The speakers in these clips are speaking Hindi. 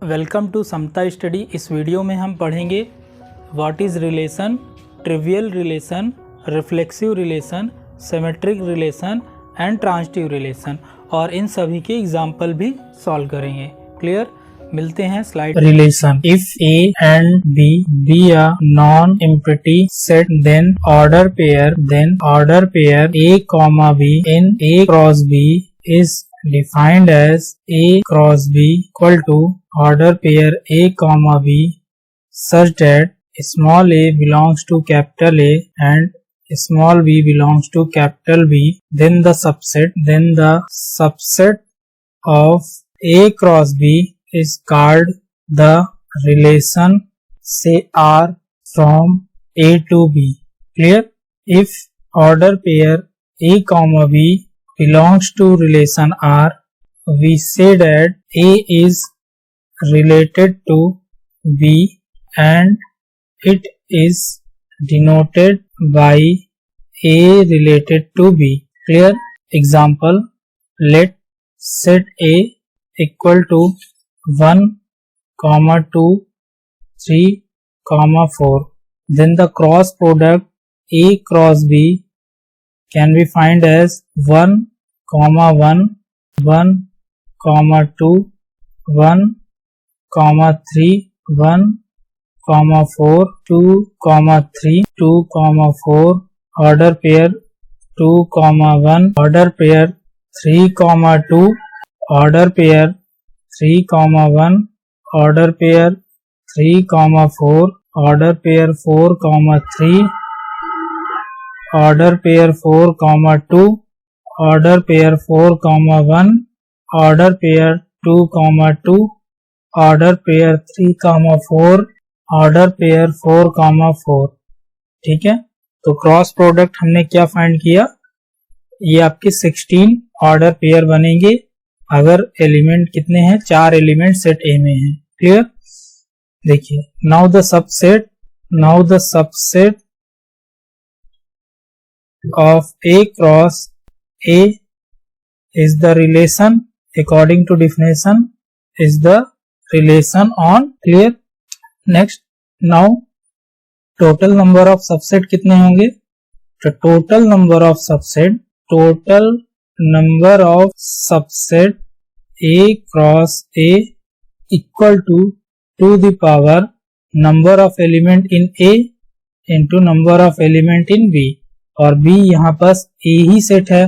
Welcome to Samta study. इस वीडियो में हम पढ़ेंगे what is relation, trivial relation, reflexive relation, symmetric relation and transitive relation, और इन सभी के एग्जाम्पल भी सॉल्व करेंगे। क्लियर? मिलते हैं slide. Relation: if A and B B a non empty set then order pair A comma B in A cross B is defined as A cross B equal to order pair A comma B such that small a belongs to capital A and small b belongs to capital B, then the subset of A cross B is called the relation say R from A to B. Clear? If order pair A comma B belongs to relation R, we say that A is related to B and it is denoted by A related to B. Clear? Example: let set A equal to 1, 2, 3, 4. Then the cross product A cross B can be find as 1, 1, 1, 2, 1, 3, 1, 4, 2, 3, 2, 4, order pair 2, 1, order pair 3, 2, order pair 3, 1, order pair 3, 4, order pair 4, 3, order pair 4, 2, order pair 4, 1, order pair 2, 2, order pair 3, 4, order pair 4, 4. ठीक है, तो क्रॉस प्रोडक्ट हमने क्या फाइंड किया? ये आपके 16 ऑर्डर पेयर बनेंगे अगर एलिमेंट कितने हैं? 4 एलिमेंट सेट ए में हैं। क्लियर? देखिए, now the subset of A cross A is the relation, according to definition, is the relation on. Clear? Next, now total number of subset कितने होंगे? तो total number of subset A cross A equal to the power number of element in A into number of element in B, और B यहाँ पास A ही सेट है,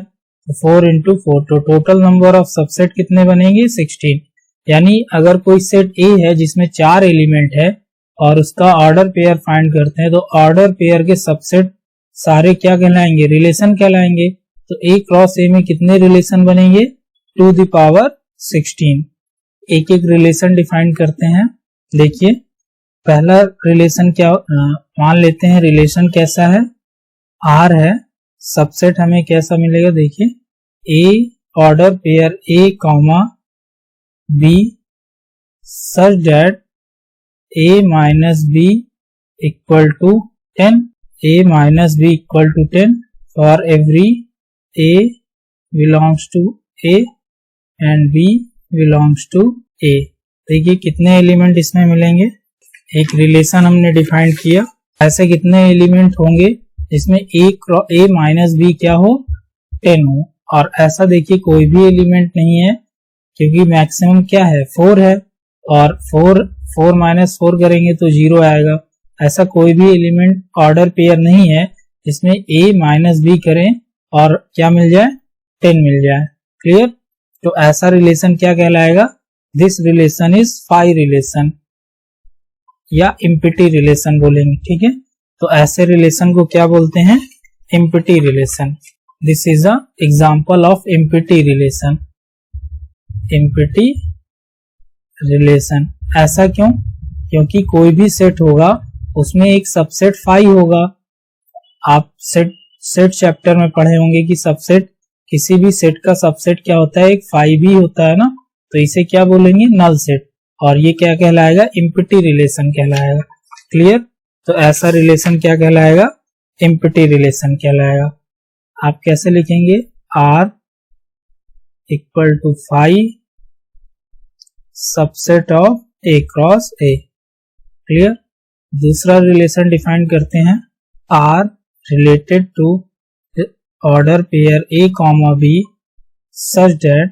4 into 4, तो टोटल नंबर ऑफ सबसेट कितने बनेंगे? 16। यानी अगर कोई सेट A है जिसमें 4 एलिमेंट है और उसका ऑर्डर पेयर फाइंड करते हैं, तो ऑर्डर पेयर के सबसेट सारे क्या कहलाएंगे? रिलेशन कहलाएंगे। तो A क्रॉस A में कितने रिलेशन बनेंगे? To the power 16। एक एक रिलेशन डिफाइन करते हैं। देखिए, पहला रिलेशन क्या मान लेते हैं? रिलेशन कैसा है? R है। सबसेट हमें कैसा मिलेगा? देखिए, A order pair A comma B such that A minus B equal to 10, A minus B equal to 10 for every A belongs to A and B belongs to A। देखिए कितने एलिमेंट इसमें मिलेंगे? एक रिलेशन हमने डिफाइन किया। ऐसे कितने एलिमेंट होंगे जिसमें A माइनस बी क्या हो? 10 हो। और ऐसा देखिए कोई भी एलिमेंट नहीं है, क्योंकि मैक्सिमम क्या है? 4 है, और 4 माइनस 4 करेंगे तो 0 आएगा। ऐसा कोई भी एलिमेंट ऑर्डर पेयर नहीं है जिसमें A माइनस बी करें और क्या मिल जाए? 10 मिल जाए। क्लियर? तो ऐसा रिलेशन क्या कहलाएगा? This relation is phi relation या एम्प्टी रिलेशन बोलेंगे। ठीक है, तो ऐसे रिलेशन को क्या बोलते हैं? Empty relation. This is a example of empty relation. Empty relation ऐसा क्यों? क्योंकि कोई भी सेट होगा उसमें एक सबसेट फाई होगा। आप सेट चैप्टर में पढ़े होंगे कि सबसेट, किसी भी सेट का सबसेट क्या होता है? एक फाई भी होता है ना, तो इसे क्या बोलेंगे? Null set. और ये क्या कहलाएगा? एम्प्टी रिलेशन कहलाएगा। क्लियर? तो ऐसा रिलेशन क्या कहलाएगा? एम्प्टी रिलेशन कहलाएगा। आप कैसे लिखेंगे? R equal to phi subset of A cross A। Clear. दूसरा रिलेशन डिफाइन करते हैं, R related to order pair A comma B such that,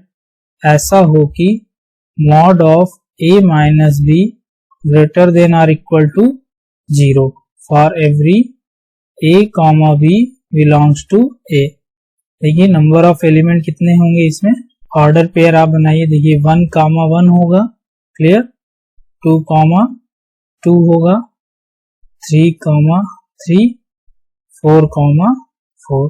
ऐसा हो कि mod of A minus B greater than or equal to 0 for every A comma B belongs to A। देखिए नंबर ऑफ एलिमेंट कितने होंगे इसमें, ऑर्डर पेयर आप बनाइए। देखिए 1 कामा 1 होगा, क्लियर, 2 कामा 2 होगा, 3 कामा 3, 4 कामा 4।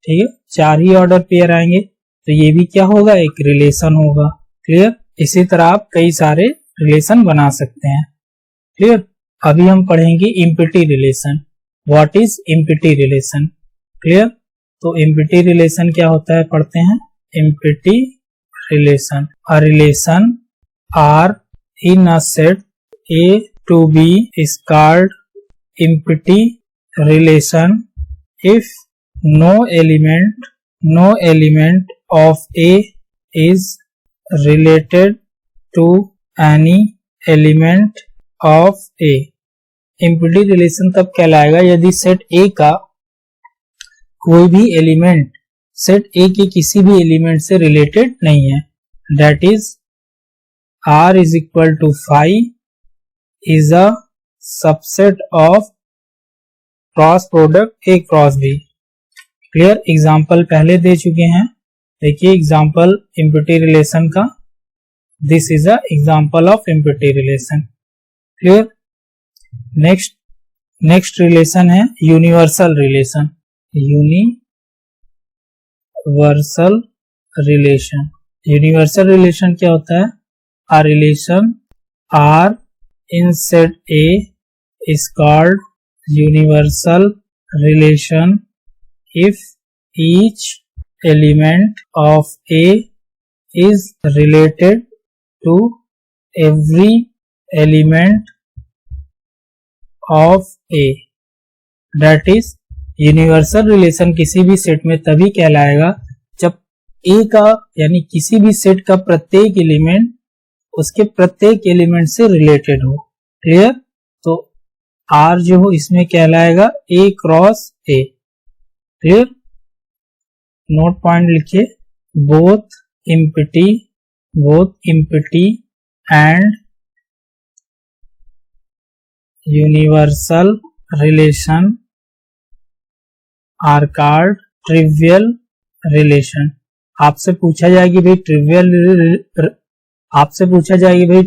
ठीक है, 4 ही ऑर्डर पेयर आएंगे, तो ये भी क्या होगा, एक रिलेशन होगा। क्लियर। इसी तरह आप कई सारे रिलेशन बना सकते हैं। क्लियर। अभी हम पढ़ेंगे empty relation. What is empty relation. Clear. तो इम्पिटी रिलेशन क्या होता है, पढ़ते हैं। Empty relation, a relation R in a set A to B is called empty relation if no element of A is related to any element of A। empty relation तब कहलाएगा यदि सेट A का कोई भी एलिमेंट सेट A के किसी भी एलिमेंट से रिलेटेड नहीं है। That is R is equal to 5 is a subset of cross product A cross B। Clear. Example पहले दे चुके हैं, देखिए एग्जाम्पल इम्पिटी रिलेशन का, this is a example of empty relation. Clear. Next relation है यूनिवर्सल रिलेशन। यूनिवर्सल रिलेशन क्या होता है, a relation R in set A is called universal relation if each element of A is related to every element of A। That is, universal relation किसी भी सेट में तभी कहलाएगा जब A का यानी किसी भी सेट का प्रत्येक एलिमेंट उसके प्रत्येक एलिमेंट से रिलेटेड हो। क्लियर। तो R जो हो इसमें कहलाएगा A cross A। Clear. Note point लिखिए, both empty and universal relation are called trivial relation. आपसे पूछा जाएगी भाई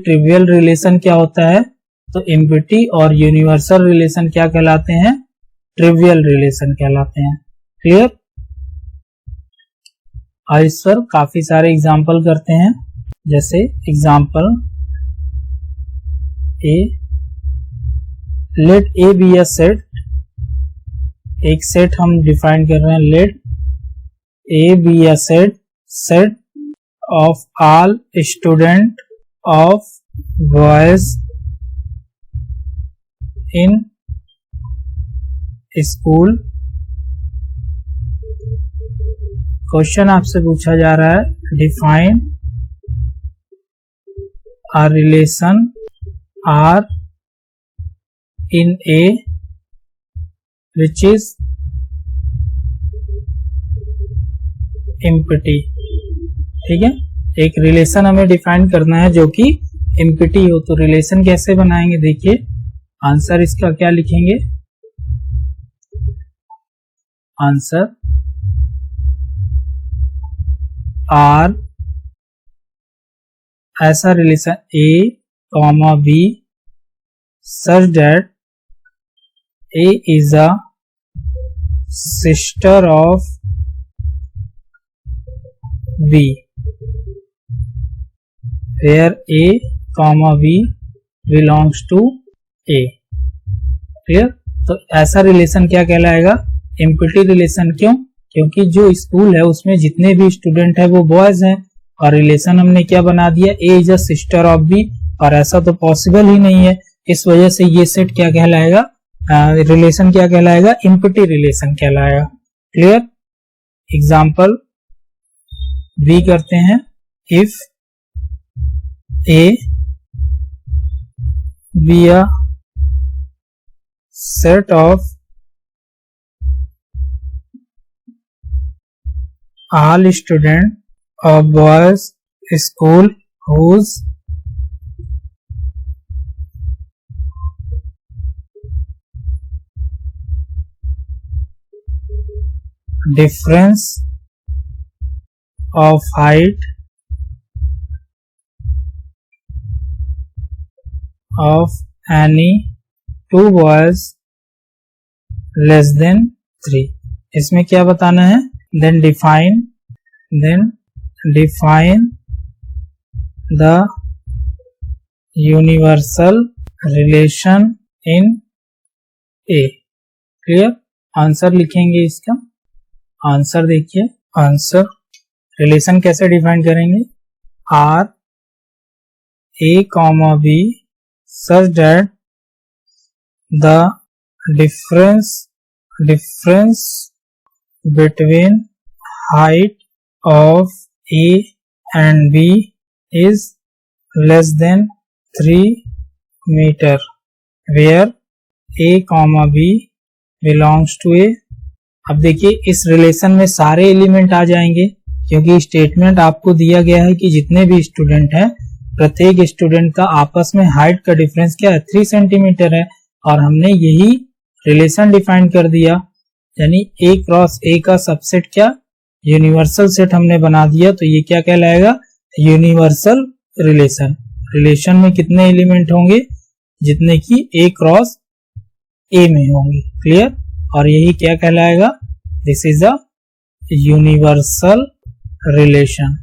ट्रिवियल रिलेशन क्या होता है, तो इम्पिटी और यूनिवर्सल रिलेशन क्या कहलाते हैं, ट्रिवियल रिलेशन कहलाते हैं। क्लियर। और इस पर काफी सारे एग्जाम्पल करते हैं, जैसे example A, let A B a set, एक सेट हम डिफाइन कर रहे हैं, let A B a set of all student of boys in school। Question आपसे पूछा जा रहा है, define a relation R in A which is empty। ठीक है, एक रिलेशन हमें डिफाइन करना है जो कि इम्पिटी हो। तो रिलेशन कैसे बनाएंगे, देखिए आंसर इसका क्या लिखेंगे, आंसर आर ऐसा relation A comma B such that A is a sister of B where A comma B belongs to A। Clear. तो ऐसा रिलेशन क्या कहलाएगा, इम्पिटी रिलेशन। क्यों, क्योंकि जो स्कूल है उसमें जितने भी स्टूडेंट है वो बॉयज हैं, और रिलेशन हमने क्या बना दिया, A is a sister of B, और ऐसा तो पॉसिबल ही नहीं है। इस वजह से ये सेट क्या कहलाएगा, रिलेशन क्या कहलाएगा, इम्पिटी रिलेशन कहलाएगा। क्लियर। एग्जाम्पल बी करते हैं, if A be a set of all students of boys school whose difference of height of any two boys less than 3। इसमें क्या बताना है? then define the universal relation in A। क्लियर? आंसर लिखेंगे इसका। आंसर देखिए, आंसर रिलेशन कैसे डिफाइन करेंगे? R A comma B such that the difference between height of A and B is less than 3 meter where A comma B belongs to A। अब देखिए इस रिलेशन में सारे एलिमेंट आ जाएंगे क्योंकि स्टेटमेंट आपको दिया गया है कि जितने भी स्टूडेंट हैं प्रत्येक स्टूडेंट का आपस में हाइट का डिफरेंस क्या है? 3 सेंटीमीटर है और हमने यही रिलेशन डिफाइन कर दिया, यानी A क्रॉस A का सबसेट क्या? यूनिवर्सल सेट हमने बना दिया, तो ये क्या कहलाएगा? Universal relation. रिलेशन में कितने एलिमेंट होंगे? जितने कि A क्रॉस A में होंगे। क्लियर? और यही क्या कहलाएगा? This is a universal relation.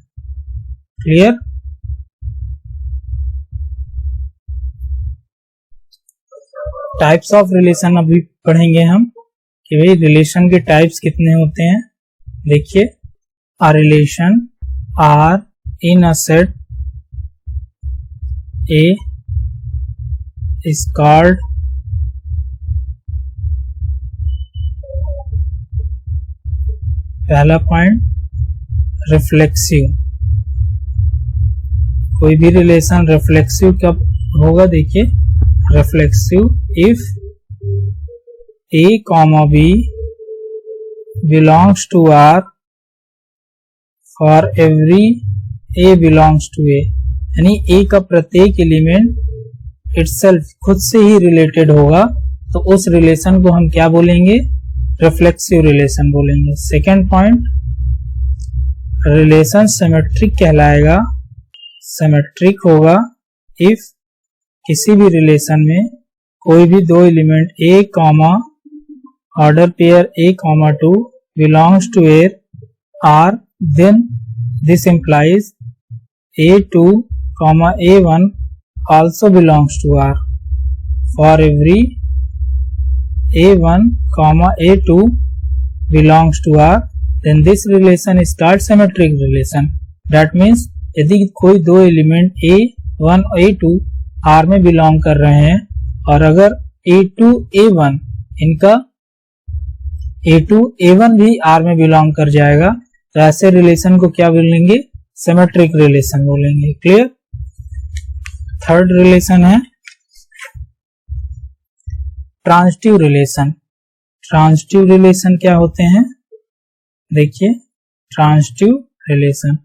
Clear? Types of relation अभी पढ़ेंगे हम कि भाई रिलेशन के टाइप्स कितने होते हैं। देखिए, a relation R in a set A is called पहला पॉइंट रिफ्लेक्सिव। कोई भी रिलेशन रिफ्लेक्सिव कब होगा? देखिए, reflexive if A comma B belongs to R for every A belongs to A, यानी A का प्रत्येक एलिमेंट इटसेल्फ खुद से ही रिलेटेड होगा, तो उस रिलेशन को हम क्या बोलेंगे? रिफ्लेक्सिव रिलेशन बोलेंगे। सेकेंड पॉइंट, रिलेशन सिमेट्रिक कहलाएगा। सिमेट्रिक होगा इफ किसी भी रिलेशन में कोई भी दो element A comma order pair A comma 2 belongs to A R, then this implies A2 comma A1 also belongs to R for every A1 comma A2 belongs to R, then this relation is called symmetric relation। That means यदि कोई दो एलिमेंट A1 और A2 R में बिलोंग कर रहे हैं और अगर A2 A1 इनका A2 A1 भी R में बिलोंग कर जाएगा, तो ऐसे रिलेशन को क्या बोलेंगे? सिमेट्रिक रिलेशन बोलेंगे। क्लियर? थर्ड रिलेशन है ट्रांजिटिव रिलेशन। ट्रांजिटिव रिलेशन क्या होते हैं? देखिए, ट्रांजिटिव रिलेशन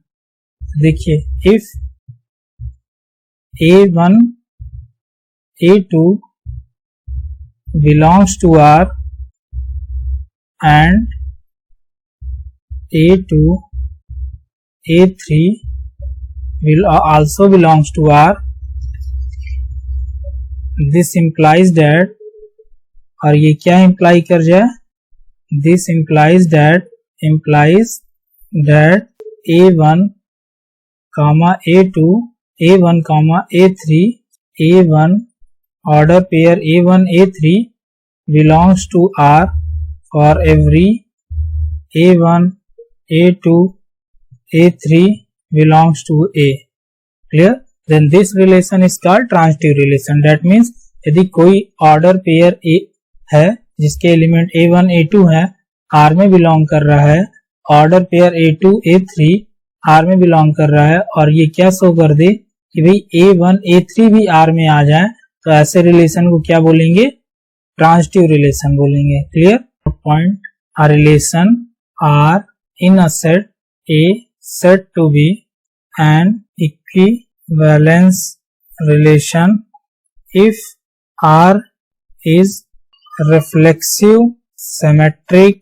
देखिए, if A1 A2 belongs to R and A2 A3 will also belongs to R, this implies that, और ये क्या इम्प्लाई कर जाए? This implies that A1 comma A2 A1 comma A3 A1 order pair A1 A3 belongs to R for every A1 A2 A3 belongs to A। Clear? Then this relation is called transitive relation। That means यदि कोई ऑर्डर पेयर A है जिसके एलिमेंट A1 A2 है, R में बिलोंग कर रहा है, order pair A2 A3 R में बिलोंग कर रहा है, और ये क्या शो कर दे कि भाई A1 A3 भी R में आ जाए, तो ऐसे रिलेशन को क्या बोलेंगे, ट्रांजिटिव रिलेशन बोलेंगे। Clear point. A relation R in a set A said to be an equivalence relation if R is reflexive, symmetric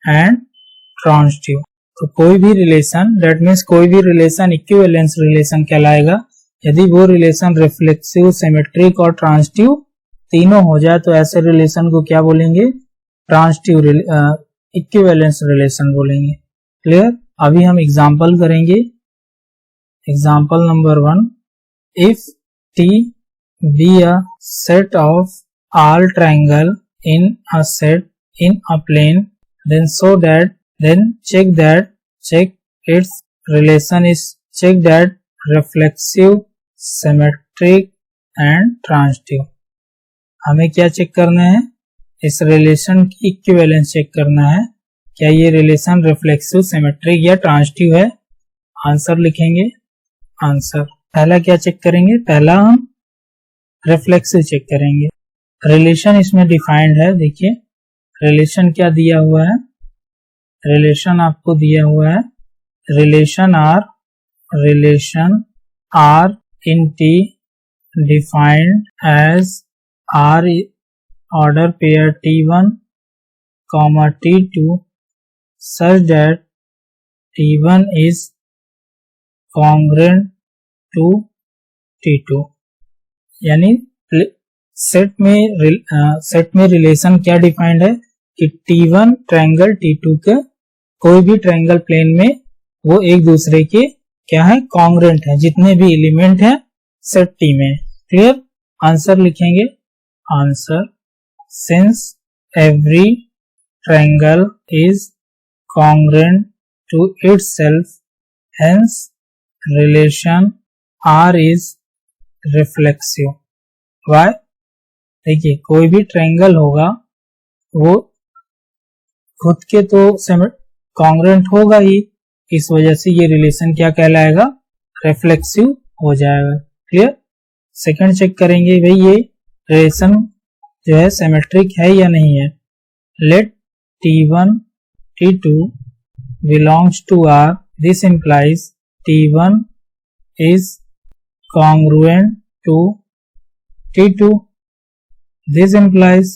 and transitive। तो कोई भी रिलेशन, दैट मीन्स कोई भी रिलेशन इक्विवेलेंस रिलेशन कहलाएगा यदि वो रिलेशन रिफ्लेक्सिव, सिमेट्रिक और ट्रांजिटिव तीनों हो जाए, तो ऐसे रिलेशन को क्या बोलेंगे, ट्रांजिटिव इक्विवेलेंस रिलेशन बोलेंगे। क्लियर। अभी हम एग्जाम्पल करेंगे। Example number 1, if T be a set of all triangle in a set in a plane, then so that then check its relation is check that reflexive, symmetric and transitive। हमें क्या चेक करना है, इस रिलेशन की इक्विवेलेंस चेक करना है, क्या ये रिलेशन रिफ्लेक्सिव, सिमेट्रिक या ट्रांजिटिव है। आंसर लिखेंगे। आंसर पहला क्या चेक करेंगे, पहला हम रिफ्लेक्सिव चेक करेंगे। रिलेशन इसमें डिफाइंड है, देखिए रिलेशन क्या दिया हुआ है, रिलेशन आपको दिया हुआ है relation R in T defined as R order pair T1, T2 such that T1 is congruent to T2। यानी सेट में रिलेशन क्या डिफाइंड है कि T1 ट्रायंगल T2 के कोई भी ट्रायंगल प्लेन में वो एक दूसरे के क्या है, कॉन्ग्रुएंट है, जितने भी एलिमेंट है सेट T में। क्लियर। आंसर लिखेंगे। Answer since every triangle is congruent to itself, hence relation R is reflexive। Why? देखिए कोई भी ट्रायंगल होगा वो खुद के तो कॉन्ग्रुएंट होगा ही, इस वजह से ये रिलेशन क्या कहलाएगा, रिफ्लेक्सिव हो जाएगा। क्लियर। सेकंड चेक करेंगे भाई ये रिलेशन जो है सिमेट्रिक है या नहीं है। Let T1 T2 belongs to R, this implies T1 is congruent to T2, this implies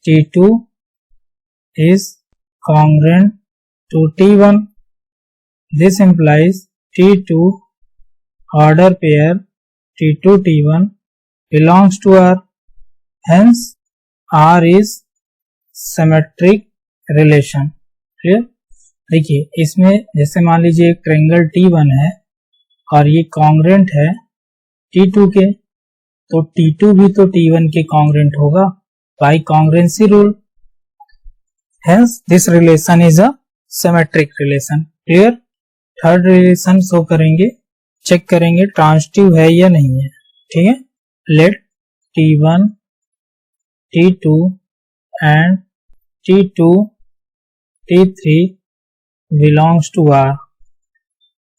T2 is congruent to T1, this implies T2 order pair T2 T1 belongs to R, hence R is symmetric relation। Clear. देखिए इसमें जैसे मान लीजिए एक ट्रायंगल T1 है और ये कॉन्ग्रुएंट है T2 के, तो T2 भी तो T1 के कॉन्ग्रुएंट होगा by congruency rule, hence this relation is a symmetric relation. Clear. Third relation show करेंगे, चेक करेंगे ट्रांजिटिव है या नहीं है। ठीक है। Let T1 T2 and T2 T3 belongs to R,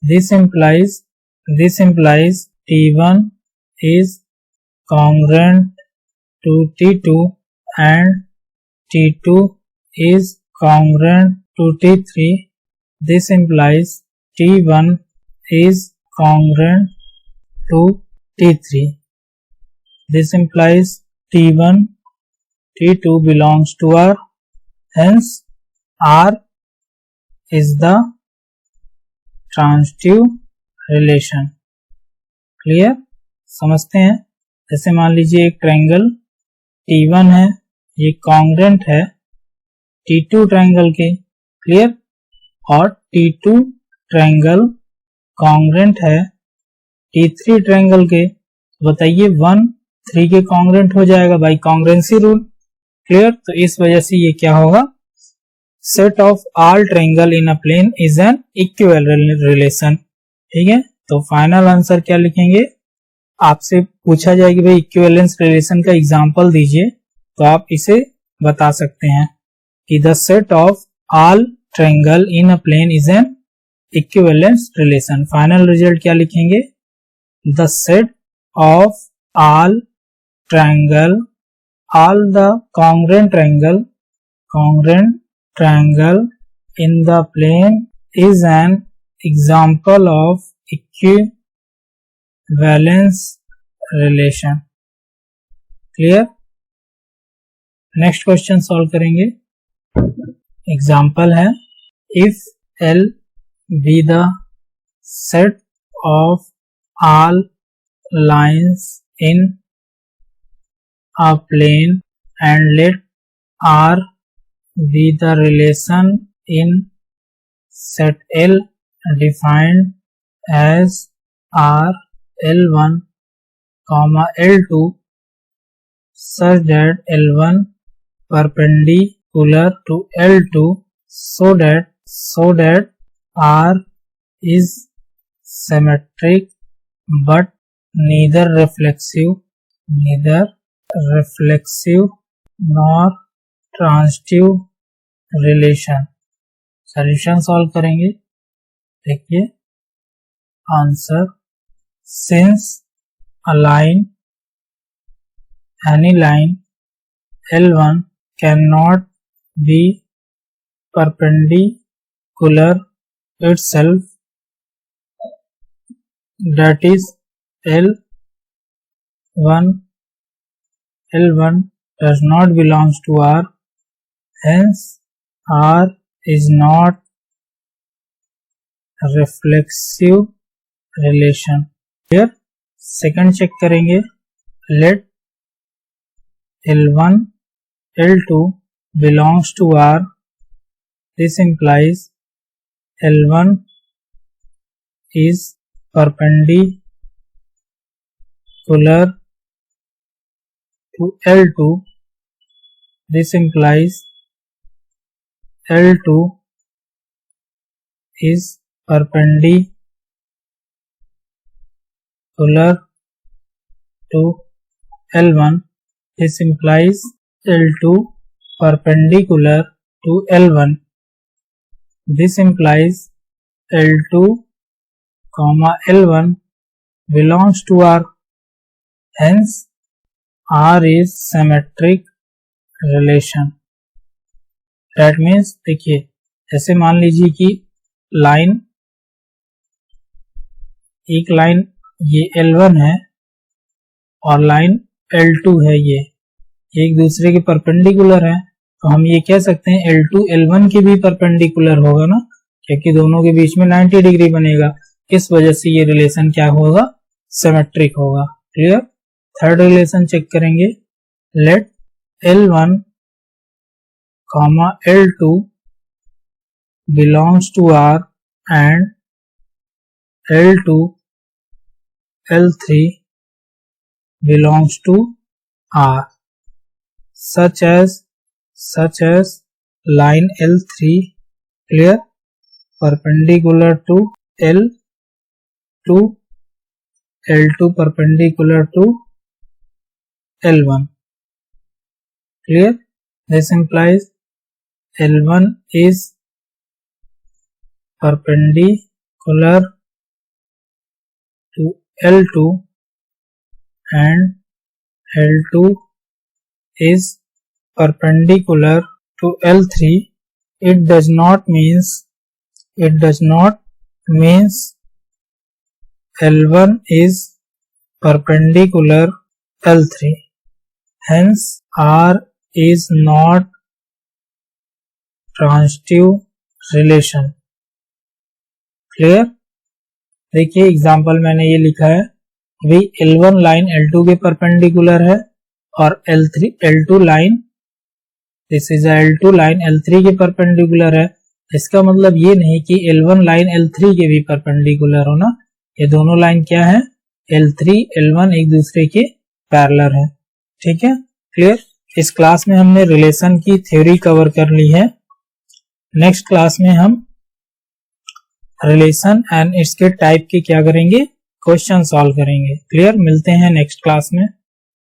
this implies T1 is congruent to T2 and T2 is congruent to T3, this implies T1 is congruent to T3, this implies T1 T2 belongs to R, hence R is the transitive relation। Clear. समझते हैं। जैसे मान लीजिए एक ट्रायंगल T1 है, ये कॉन्ग्रुएंट है T2 ट्रायंगल के। क्लियर। और T2 ट्रायंगल कॉन्ग्रुएंट है T3 ट्रायंगल के। बताइए 1 3 के कॉन्ग्रुएंट हो जाएगा बाय कॉन्ग्रुएंसी रूल। क्लियर। तो इस वजह से ये क्या होगा, set of all triangle in a plane is an equivalent relation. ठीक है। तो फाइनल आंसर क्या लिखेंगे, आपसे पूछा जाए कि भाई इक्विवेलेंस रिलेशन का एग्जांपल दीजिए, तो आप इसे बता सकते हैं कि the set of all triangle in a plane is an equivalence relation. Final result क्या लिखेंगे, the set of all triangle, all the congruent triangle in the plane is an example of equivalence relation. Clear? Next question solve करेंगे. एग्जाम्पल है, if L be the set of all lines in a plane and let R be the relation in set L defined as R L1, L2 such that L1 perpendicular to L2 so that R is symmetric but neither reflexive nor transitive relation. Solution solve करेंगे. देखिए answer, since any line L1 cannot be perpendicular itself, that is L1 does not belong to R, hence R is not reflexive relation. Here second check करेंगे. Let L1 L2 belongs to R. This implies L1 is perpendicular to L2. This implies L2 is perpendicular to L1. This implies L2 perpendicular to L1. This implies L2, L1 belongs to R. Hence, R is symmetric relation. That means, देखिए जैसे मान लीजिए कि एक लाइन ये L1 है और लाइन L2 है, ये एक दूसरे के परपेंडिकुलर है, तो हम ये कह सकते हैं L2 L1 के भी परपेंडिकुलर होगा ना, क्योंकि दोनों के बीच में 90 डिग्री बनेगा. इस वजह से ये रिलेशन क्या होगा, सिमेट्रिक होगा. क्लियर? थर्ड रिलेशन चेक करेंगे. Let L1, L2 belongs to R and L2, L3 belongs to R, such as line L3, clear, perpendicular to L2, L2 perpendicular to L1. Clear? This implies L1 is perpendicular to L2 and L2 is perpendicular to L3. It does not means L1 is perpendicular L3. Hence, R is not transitive relation. Clear? देखिए एग्जाम्पल मैंने ये लिखा है, भाई L1 लाइन L2 के परपेंडिकुलर है और L2 line, this is L2 line L3 के परपेंडिकुलर है. इसका मतलब ये नहीं कि L1 लाइन L3 के भी परपेंडिकुलर हो ना, ये दोनों लाइन क्या है, L3 L1 एक दूसरे के पैरेलल है. ठीक है, क्लियर? इस क्लास में हमने रिलेशन की थ्योरी कवर कर ली है. नेक्स्ट क्लास में हम रिलेशन एंड इसके टाइप के क्या करेंगे, क्वेश्चन सॉल्व करेंगे. क्लियर? मिलते हैं नेक्स्ट क्लास में.